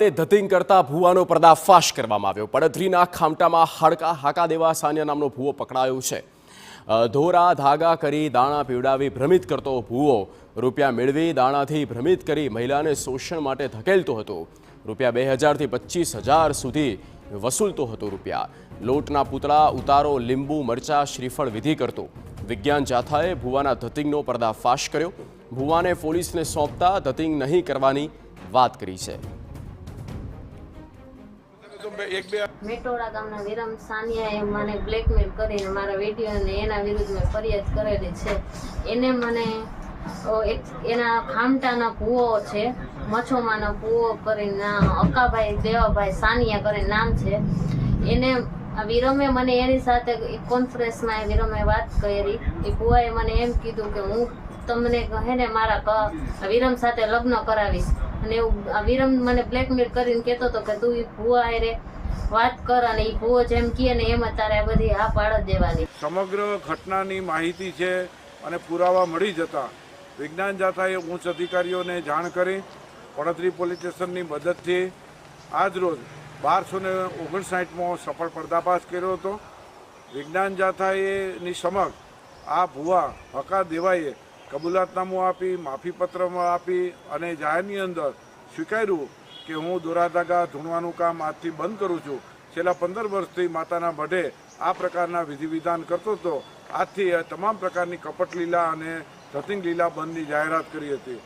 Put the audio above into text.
ખાતે ધતિંગ કરતા ભૂવાનો પર્દાફાશ કરવામાં આવ્યો। પડધરીના ખામટામાં હાકા દેવા સાનિયા નામનો ભૂવો પકડાયો છે। ધોરા ધાગા કરી દાણા પીવડાવી ભ્રમિત કરતો ભૂવો રૂપિયા મેળવી દાણાથી ભ્રમિત કરી મહિલાને શોષણ માટે ધકેલતો હતો। રૂપિયા 2000 થી 25000 સુધી વસૂલતો હતો। રૂપિયા લોટના પૂતળા ઉતારો લીંબુ મરચા શ્રીફળ વિધિ કરતો। વિજ્ઞાન જાથાએ ભૂવાના ધતિંગનો પર્દાફાશ કર્યો। ભૂવાને પોલીસને સોંપતા ધતિંગ નહીં કરવાની વાત કરી છે। મેટોડા ગામના વિરમ સાનિયાએ મને બ્લેકમેલ કરીને મારા વિડીયો અને એના વિરુદ્ધ મેં ફરિયાદ કરેલી છે। એને મને એના ખામટાના ભૂવો છે, મચ્છોમાનો ભૂવો કરીને અકાભાઈ દેવાભાઈ સાનિયા કરીને નામ છે। એને વિરમે મને એની સાથે કોન્ફરન્સમાં વિરમે વાત કરી। એ ભૂવાએ મને એમ કીધું કે હું તમને કહે ને મારા વિરમ સાથે લગ્ન કરાવીશ, અને વિરમ મને બ્લેકમેલ કરીને કહેતો હતો કે તું એ ભૂવા હારે વાત કર અને એ ભૂવો જેમ કહે ને એમ તારે આ બધી હા પાડ દેવાની। સમગ્ર ઘટનાની માહિતી છે અને પુરાવા મળી જતા વિજ્ઞાન જાથાએ ઉચ્ચ અધિકારીઓને જાણ કરી પડધરી પોલીસ સ્ટેશનની મદદથી આજરોજ 1259માં સફળ પર્દાફાશ કર્યો હતો। વિજ્ઞાન જાથાએની સમક્ષ આ ભૂવા હકા દેવાએ કબૂલાતનામું આપી, માફીપત્રમાં આપી અને જાહેરની અંદર સ્વીકાર્યું કે હું દોરાધાગા ધૂણવાનું કામ આજથી બંધ કરું છું। છેલ્લા 15 વર્ષથી માતાના મઢે આ પ્રકારના વિધિ વિધાન કરતો હતો। આજથી તમામ પ્રકારની કપટ લીલા અને ધતિંગ લીલા બંધની જાહેરાત કરી હતી।